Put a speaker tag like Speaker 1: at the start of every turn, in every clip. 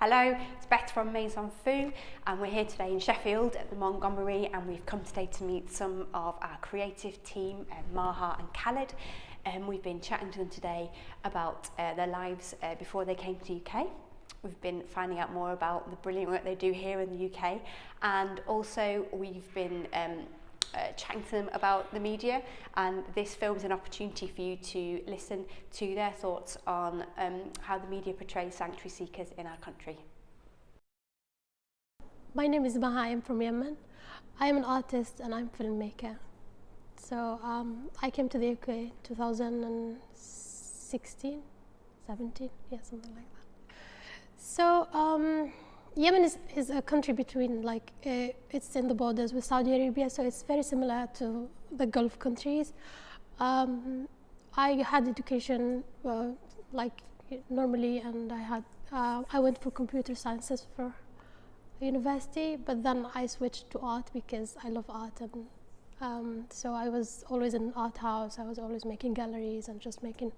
Speaker 1: Hello, it's Beth from MAISON FOO, and we're here today in Sheffield at the Montgomery, and we've come today to meet some of our creative team, Maha and Khaled. We've been chatting to them today about their lives before they came to the UK. We've been finding out more about the brilliant work they do here in the UK, and also we've been chatting to them about the media, and this film is an opportunity for you to listen to their thoughts on how the media portrays sanctuary seekers in our country.
Speaker 2: My name is Maha, I'm from Yemen. I am an artist and I'm a filmmaker. So I came to the UK 2016, 17, yeah, something like that. So Yemen is a country between, it's in the borders with Saudi Arabia, so it's very similar to the Gulf countries. I had education normally, and I went for computer sciences for university, but then I switched to art because I love art, and so I was always in an art house. I was always making galleries and just making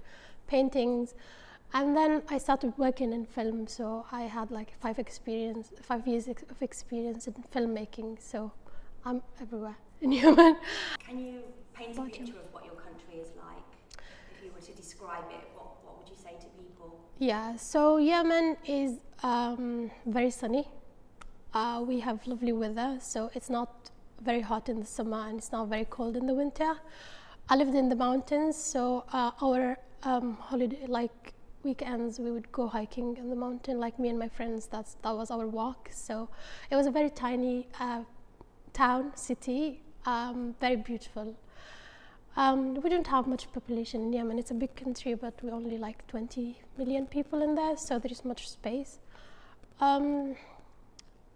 Speaker 2: paintings. And then I started working in film, so I had 5 years of experience in filmmaking, so I'm everywhere in Yemen.
Speaker 3: Can you paint a picture of what your country is like? If you were to describe it, what would you say to people?
Speaker 2: Yeah, so Yemen is very sunny. We have lovely weather, so it's not very hot in the summer and it's not very cold in the winter. I lived in the mountains, so our holiday, weekends, we would go hiking in the mountain, me and my friends. That was our walk. So it was a very tiny city, very beautiful. We don't have much population in Yemen. It's a big country, but we only 20 million people in there, so there is much space.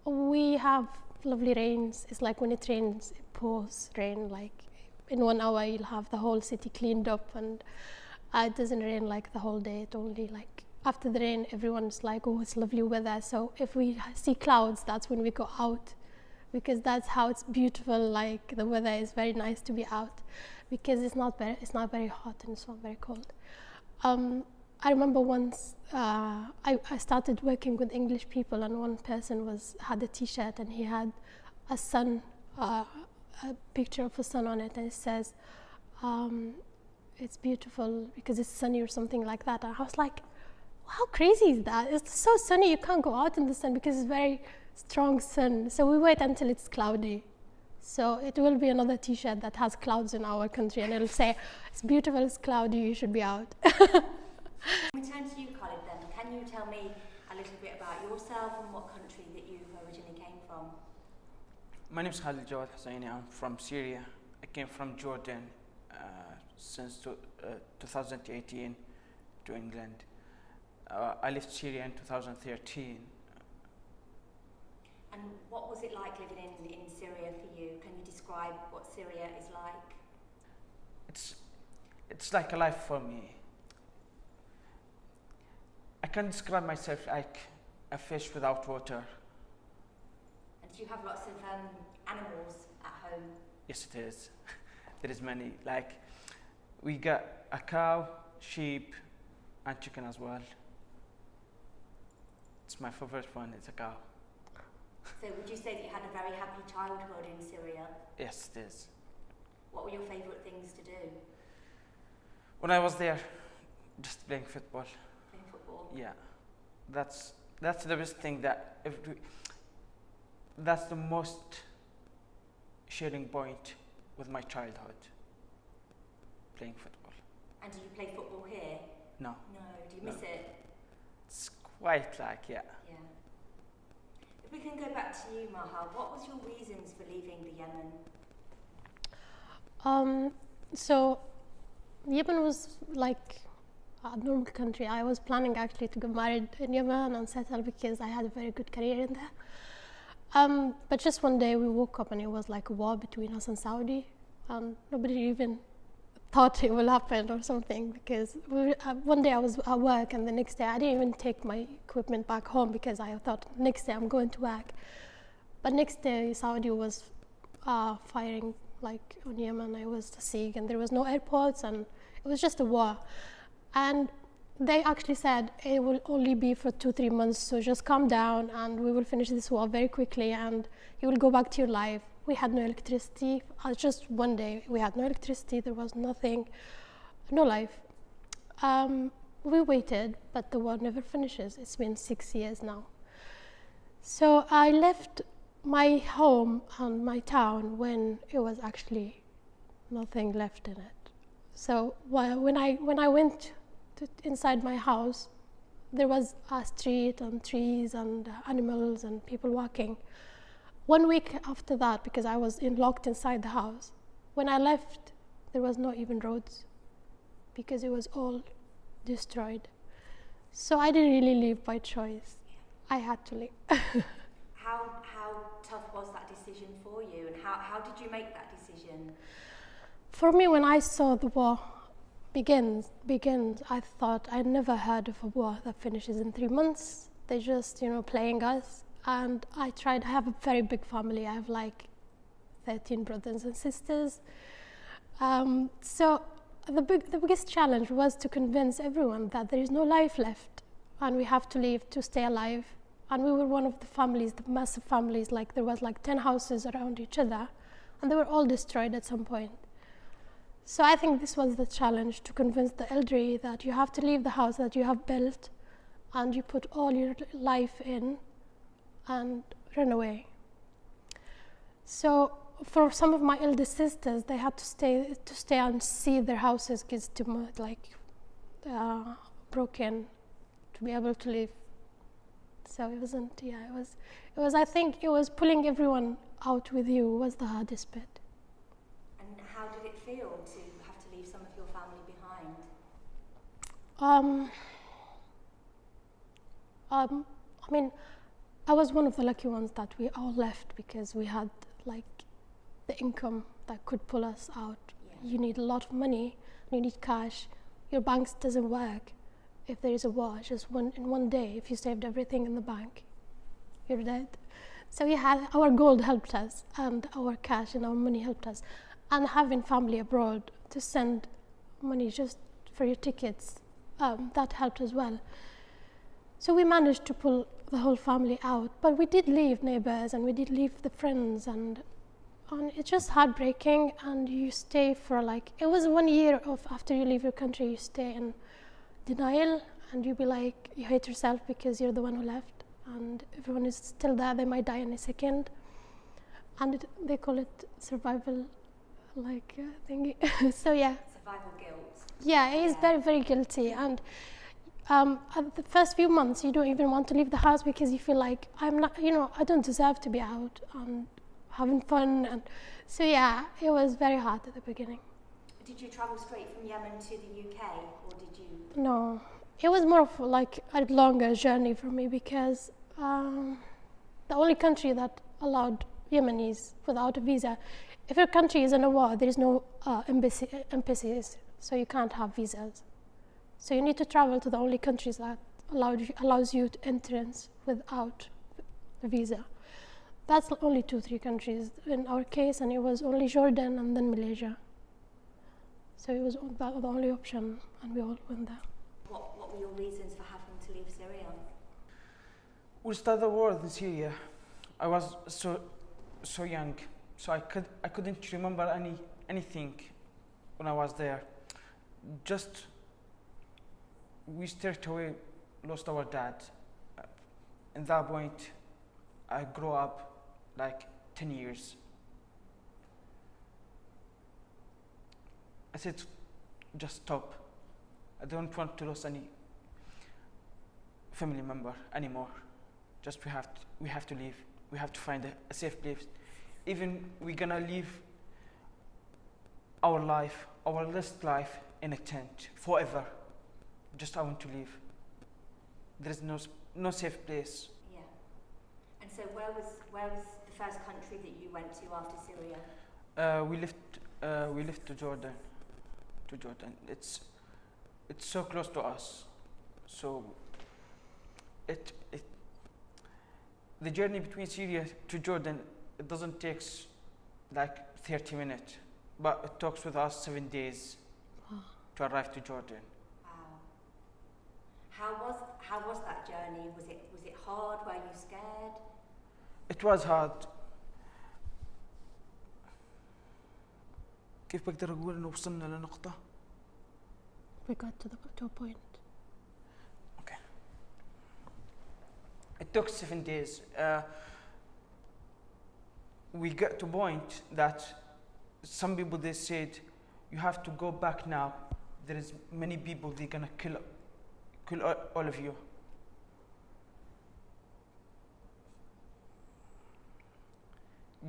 Speaker 2: We have lovely rains. It's when it rains, it pours rain. In 1 hour, you'll have the whole city cleaned up, and it doesn't rain the whole day. It only after the rain, everyone's oh, it's lovely weather. So if we see clouds, that's when we go out, because that's how it's beautiful. The weather is very nice to be out, because it's not very hot and it's not very cold. I remember once I started working with English people, and one person had a T-shirt and he had a sun, a picture of a sun on it, and it says, it's beautiful because it's sunny or something like that. And I was like, how crazy is that? It's so sunny, you can't go out in the sun because it's very strong sun. So we wait until it's cloudy. So it will be another T-shirt that has clouds in our country, and it'll say, it's beautiful, it's cloudy, you should be out.
Speaker 3: We turn to you, Khaled, then. Can you tell me a little bit about yourself and what country that you originally came from?
Speaker 4: My name is Khaled Jawad Hussaini. I'm from Syria. I came from Jordan since 2018 to England. I left Syria in 2013.
Speaker 3: And what was it like living in Syria for you? Can you describe what Syria is like?
Speaker 4: It's like a life for me. I can describe myself like a fish without water.
Speaker 3: And do you have lots of animals at home?
Speaker 4: Yes, it is. There is many. We got a cow, sheep, and chicken as well. It's my favorite one, it's a cow.
Speaker 3: So would you say that you had a very happy childhood in Syria?
Speaker 4: Yes, it is.
Speaker 3: What were your favourite things to do?
Speaker 4: When I was there, just playing football.
Speaker 3: Playing football?
Speaker 4: Yeah. That's the best thing that's the most sharing point with my childhood. Playing football.
Speaker 3: And do you play football here?
Speaker 4: No.
Speaker 3: No. Do you miss it?
Speaker 4: It's quite yeah.
Speaker 3: Yeah. If we can go back to you, Maha, what was your reasons for leaving the Yemen?
Speaker 2: So Yemen was a normal country. I was planning actually to get married in Yemen and settle because I had a very good career in there. But just one day we woke up and it was like a war between us and Saudi. Nobody even thought it will happen or something, because one day I was at work and the next day I didn't even take my equipment back home because I thought next day I'm going to work. But next day Saudi was firing on Yemen. It was the siege and there was no airports and it was just a war. And they actually said it will only be for 2-3 months, so just calm down and we will finish this war very quickly and you will go back to your life. We had no electricity. Just one day we had no electricity, there was nothing, no life. We waited, but the war never finishes. It's been 6 years now. So I left my home and my town when it was actually nothing left in it. So when I went inside my house, there was a street and trees and animals and people walking. 1 week after that, because I was locked inside the house, when I left, there was not even roads because it was all destroyed. So I didn't really leave by choice. I had to leave.
Speaker 3: How tough was that decision for you, and how did you make that decision?
Speaker 2: For me, when I saw the war begins, I thought I'd never heard of a war that finishes in 3 months. They're just, playing us. And I have a very big family. I have like 13 brothers and sisters. So the biggest challenge was to convince everyone that there is no life left and we have to leave to stay alive. And we were one of the families, the massive families, like there was like 10 houses around each other and they were all destroyed at some point. So I think this was the challenge, to convince the elderly that you have to leave the house that you have built and you put all your life in and run away. So for some of my eldest sisters, they had to stay and see their houses get broken to be able to live. So it wasn't, it was, I think it was pulling everyone out with you was the hardest bit.
Speaker 3: And how did it feel to have to leave some of your family behind?
Speaker 2: I mean, I was one of the lucky ones that we all left because we had like the income that could pull us out. Yeah. You need a lot of money, you need cash, your bank doesn't work. If there is a war, just in one day, if you saved everything in the bank, you're dead. So our gold helped us, and our cash and our money helped us. And having family abroad to send money just for your tickets, that helped as well. So we managed to pull the whole family out, but we did leave neighbors and we did leave the friends, and it's just heartbreaking. And you stay for it was 1 year of after you leave your country, you stay in denial and you be like, you hate yourself because you're the one who left and everyone is still there, they might die in a second. And they call it survival thingy. So yeah.
Speaker 3: Survival guilt.
Speaker 2: Yeah, it is very, very guilty. And at the first few months, you don't even want to leave the house because you feel like I'm not, I don't deserve to be out and having fun. And so yeah, it was very hard at the beginning.
Speaker 3: Did you travel straight from Yemen to the UK, or did you?
Speaker 2: No, it was more of a longer journey for me because the only country that allowed Yemenis without a visa, if your country is in a war, there is no embassies, so you can't have visas. So you need to travel to the only countries that allows you to entrance without a visa. That's only 2-3 countries in our case, and it was only Jordan and then Malaysia. So it was the only option, and we all went there.
Speaker 3: What were your reasons for having to leave Syria?
Speaker 4: We started the war in Syria. I was so young, so I couldn't remember anything when I was there. Just we straight away lost our dad. At that point, I grew up 10 years. I said, just stop. I don't want to lose any family member anymore. Just we have to leave. We have to find a safe place. Even we're gonna leave our life, our last life in a tent forever. Just I want to leave. There is no safe place.
Speaker 3: Yeah. And so where was the first country that you went to after Syria?
Speaker 4: We left to Jordan. It's so close to us. So the journey between Syria to Jordan, it doesn't take 30 minutes, but it takes with us 7 days to arrive to Jordan.
Speaker 3: Wow. How was that journey? Was it hard? Were you scared?
Speaker 4: It was hard. كيف بقدر أقول إنه وصلنا لنقطة؟
Speaker 2: We got to a point.
Speaker 4: Okay. It took 7 days. We got to a point that some people they said, you have to go back now. There is many people they're gonna kill all of you.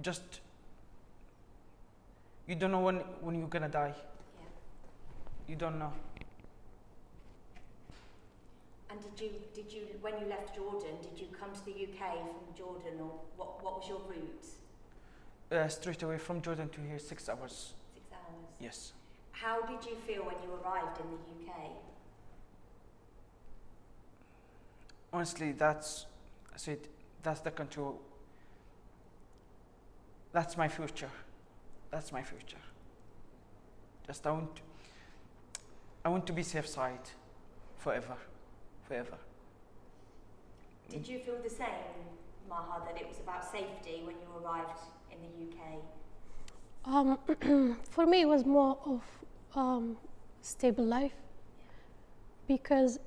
Speaker 4: Just you don't know when you're gonna die.
Speaker 3: Yeah.
Speaker 4: You don't know.
Speaker 3: And did you when you left Jordan, did you come to the UK from Jordan, or what was your route?
Speaker 4: Straight away from Jordan to here, 6 hours.
Speaker 3: 6 hours.
Speaker 4: Yes.
Speaker 3: How did you feel when you arrived in the UK?
Speaker 4: Honestly, that's the country. That's my future. That's my future. Just I want to be safe side forever.
Speaker 3: Did you feel the same, Maha, that it was about safety when you arrived in the UK?
Speaker 2: For me, it was more of stable life, because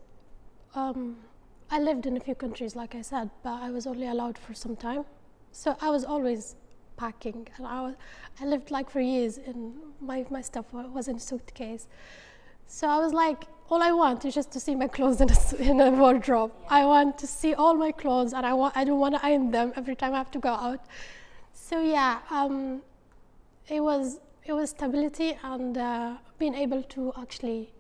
Speaker 2: I lived in a few countries, like I said, but I was only allowed for some time. So I was always packing, and I lived like for years, and my stuff was in a suitcase. So I was like, all I want is just to see my clothes in a wardrobe. Yeah. I want to see all my clothes, and I don't want to iron them every time I have to go out. So yeah, it was stability, and being able to actually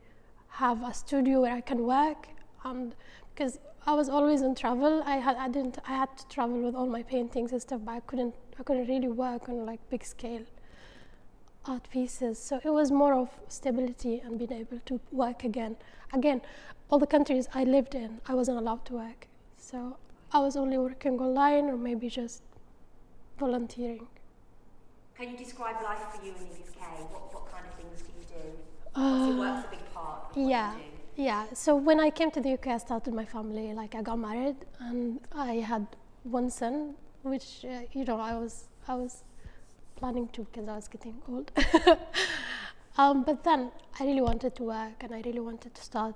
Speaker 2: have a studio where I can work, and because I was always on travel, I had to travel with all my paintings and stuff, but I couldn't really work on like big scale art pieces. So it was more of stability and being able to work again. All the countries I lived in, I wasn't allowed to work. So I was only working online or maybe just volunteering.
Speaker 3: Can you describe life for you in the UK? What kind of things do you do? Obviously work's a big part of what you do.
Speaker 2: Yeah, so when I came to the UK, I started my family, like I got married, and I had one son, which, I was planning to, because I was getting old. But then I really wanted to work, and I really wanted to start,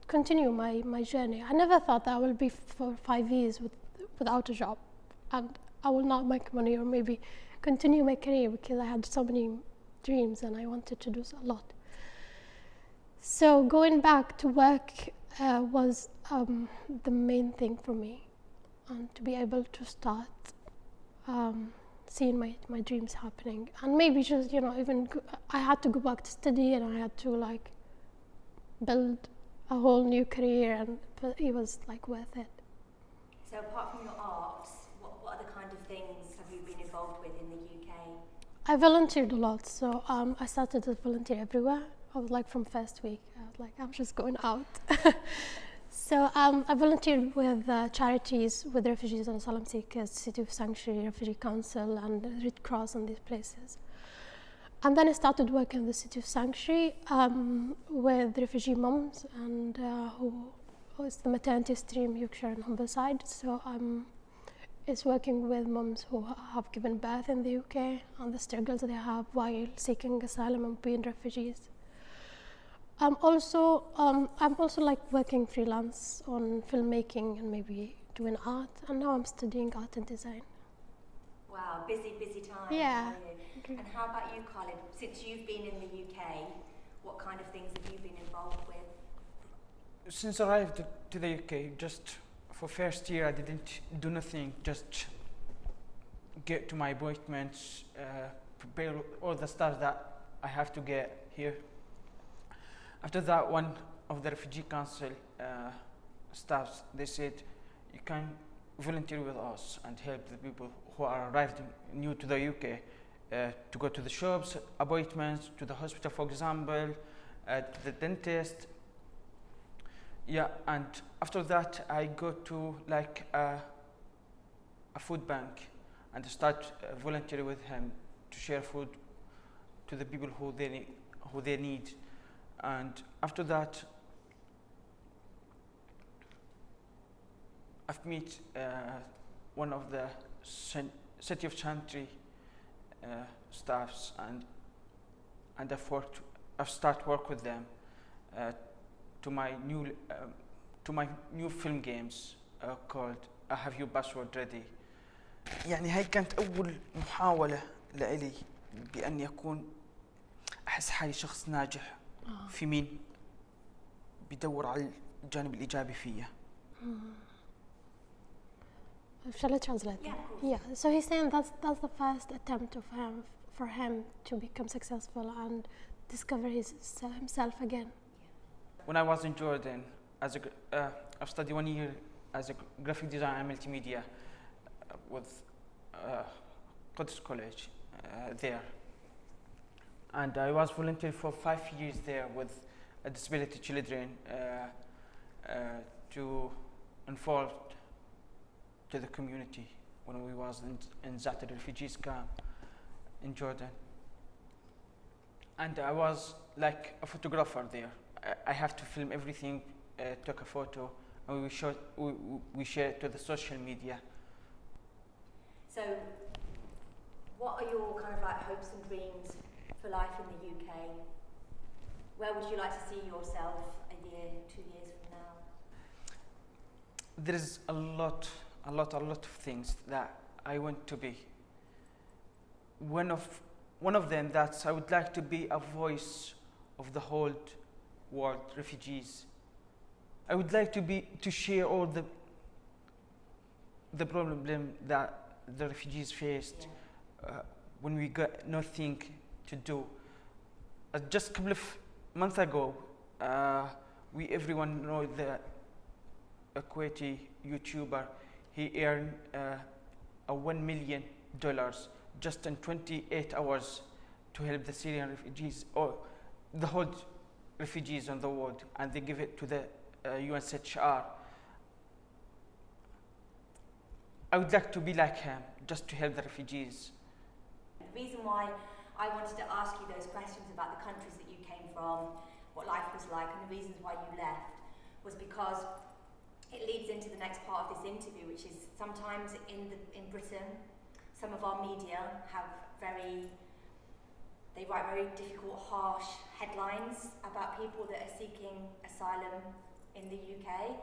Speaker 2: continue my journey. I never thought that I will be for 5 years without a job, and I will not make money or maybe continue my career, because I had so many dreams and I wanted to do a lot. So going back to work was the main thing for me, and to be able to start seeing my dreams happening. And maybe just, even I had to go back to study, and I had to like build a whole new career, but it was like worth it.
Speaker 3: So apart from your art, what other kind of things have you been involved with in the UK?
Speaker 2: I volunteered a lot, so I started to volunteer everywhere. I was like, from first week, I was like, I'm just going out. So I volunteered with charities, with refugees and asylum seekers, City of Sanctuary, Refugee Council, and Red Cross, and these places. And then I started working in the City of Sanctuary with refugee moms, and who is the maternity stream, Yorkshire and Humberside. So it's working with moms who have given birth in the UK, and the struggles they have while seeking asylum and being refugees. I'm also like working freelance on filmmaking and maybe doing art, and now I'm studying art and design.
Speaker 3: Wow, busy time.
Speaker 2: Yeah.
Speaker 3: And how about you, Khaled? Since you've been in the UK, what kind of things have you been involved with?
Speaker 4: Since I arrived to the UK, just for first year, I didn't do nothing, just get to my appointments, prepare all the stuff that I have to get here. After that, one of the Refugee Council staffs, they said, you can volunteer with us and help the people who are arrived new to the UK to go to the shops, appointments, to the hospital, for example, to the dentist. Yeah, and after that, I go to like a food bank and start volunteering with him to share food to the people who they need. And after that, I've met one of the City of Chantry staffs, and I've started work with them to my new film games called Have You Password Ready. يعني هاي كانت أول محاولة لإلي بأني أكون أحس حالي شخص ناجح في مين بيدور على الجانب الإيجابي فيه.
Speaker 2: Shall I translate?
Speaker 3: Yeah, of course.
Speaker 2: Yeah. So he's saying that's the first attempt of him for him to become successful and discover himself again.
Speaker 4: When I was in Jordan, I've studied 1 year as a graphic design and multimedia with Quds College there, and I was volunteer for 5 years there with disability children to involve to the community when we was in Zata refugees camp in Jordan, and I was like a photographer there. I have to film everything, took a photo, and we share it to the social media.
Speaker 3: So, what are your kind of like hopes and dreams for life in the UK? Where would you like to see yourself a year, 2 years from now?
Speaker 4: There is a lot of things that I want to be. One of them that I would like to be a voice of the whole world refugees. I would like to share all the problem that the refugees faced when we got nothing to do. Just a couple of months ago, everyone know the Kuwaiti YouTuber. He earned $1 million just in 28 hours to help the Syrian refugees or the whole refugees on the world, and they give it to the UNHCR. I would like to be like him, just to help the refugees.
Speaker 3: The reason why I wanted to ask you those questions about the countries that you came from, what life was like, and the reasons why you left, was because it leads into the next part of this interview, which is sometimes in Britain, some of our media they write very difficult, harsh headlines about people that are seeking asylum in the UK.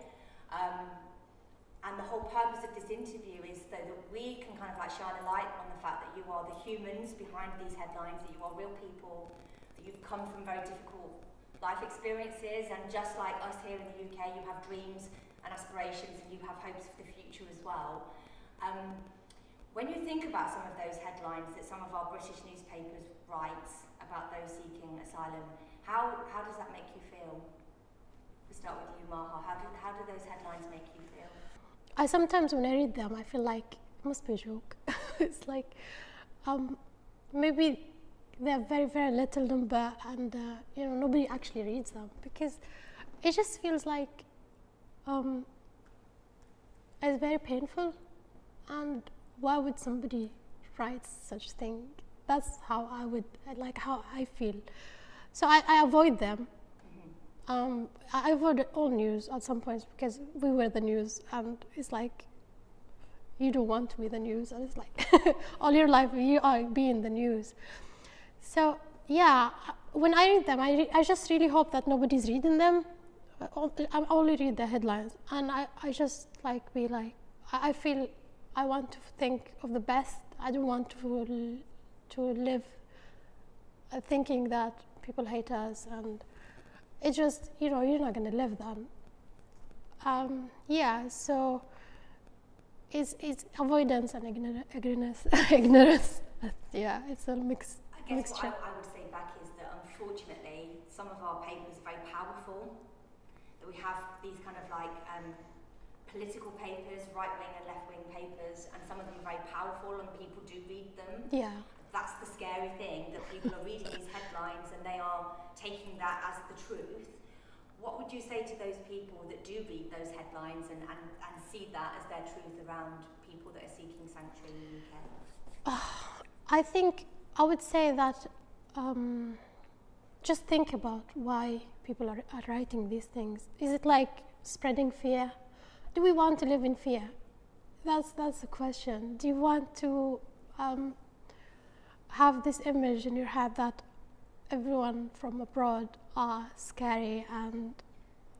Speaker 3: And the whole purpose of this interview is so that we can kind of like shine a light on the fact that you are the humans behind these headlines, that you are real people, that you've come from very difficult life experiences, and just like us here in the UK, you have dreams and aspirations and you have hopes for the future as well. When you think about some of those headlines that some of our British newspapers write about those seeking asylum, how does that make you feel? We'll start with you, Maha. How do those headlines make you feel?
Speaker 2: I sometimes, when I read them, I feel like it must be a joke. It's like maybe they're very, very little number, and nobody actually reads them, because it just feels like it's very painful. And why would somebody write such thing? That's how how I feel. So I avoid them. I avoid all news at some points, because we were the news, and it's like you don't want to be the news, and it's like all your life you are being the news. So yeah, when I read them, I just really hope that nobody's reading them. I only read the headlines, and I just I feel I want to think of the best. I don't want to live thinking that people hate us, and it's just, you're not going to live then. So it's avoidance and ignorance. Yeah, it's a mixture.
Speaker 3: I guess what I would say back is that unfortunately some of our papers are very powerful, that we have these kind of political papers, right-wing and left-wing papers, and some of them are very powerful and people do read them.
Speaker 2: Yeah.
Speaker 3: That's the scary thing, that people are reading these headlines and they are taking that as the truth. What would you say to those people that do read those headlines and see that as their truth around people that are seeking sanctuary in the UK?
Speaker 2: I think I would say that just think about why people are writing these things. Is it like spreading fear? do we want to live in fear? That's the question. Do you want to have this image in your head that everyone from abroad are scary and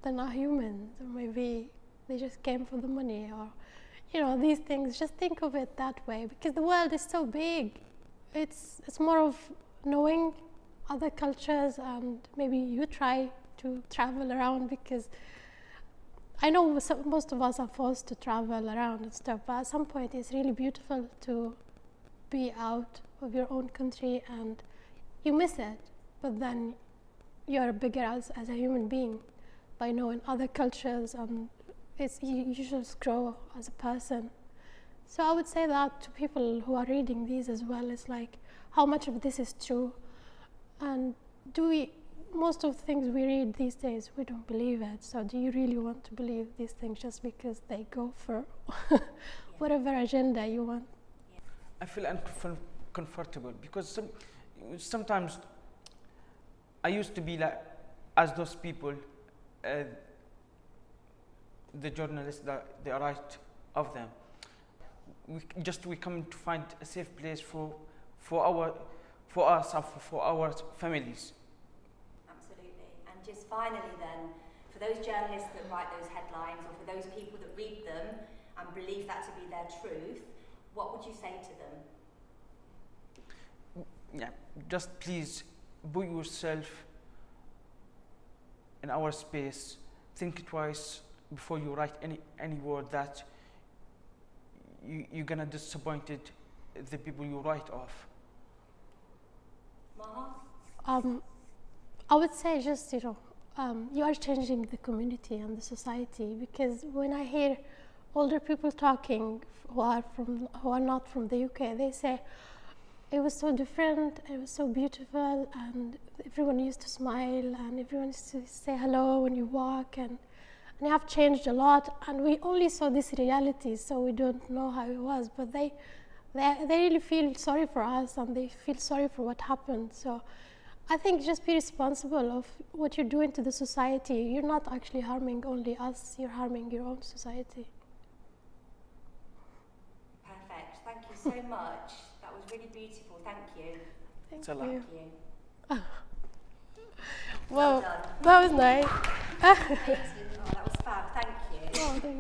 Speaker 2: they're not humans, or maybe they just came for the money, or these things? Just think of it that way, because the world is so big. It's more of knowing other cultures, and maybe you try to travel around, because I know most of us are forced to travel around and stuff, but at some point it's really beautiful to be out of your own country, and you miss it, but then you're bigger as a human being by knowing other cultures, and you just grow as a person. So I would say that to people who are reading these as well, it's like, how much of this is true? And most of the things we read these days, we don't believe it. So do you really want to believe these things just because they go for whatever agenda you want?
Speaker 4: I feel uncomfortable because sometimes I used to be like, as those people, the journalists that they write of them. We come to find a safe place for us and for our families.
Speaker 3: Absolutely. And just finally then, for those journalists that write those headlines, or for those people that read them and believe that to be their truth, what would you say to them?
Speaker 4: Yeah, just please put yourself in our space. Think twice before you write any word that you're gonna disappoint the people you write of.
Speaker 3: Maha?
Speaker 2: I would say just, you are changing the community and the society, because when I hear older people talking who are not from the UK, they say, it was so different, it was so beautiful, and everyone used to smile, and everyone used to say hello when you walk, and they have changed a lot, and we only saw this reality, so we don't know how it was, but they really feel sorry for us, and they feel sorry for what happened. So I think just be responsible of what you're doing to the society. You're not actually harming only us, you're harming your own society.
Speaker 3: Perfect. Thank you so much. That was really beautiful. Thank you.
Speaker 2: Thank
Speaker 3: Thank
Speaker 2: you.
Speaker 3: you.
Speaker 2: Well,
Speaker 3: Well done.
Speaker 2: that was nice.
Speaker 3: Thank you.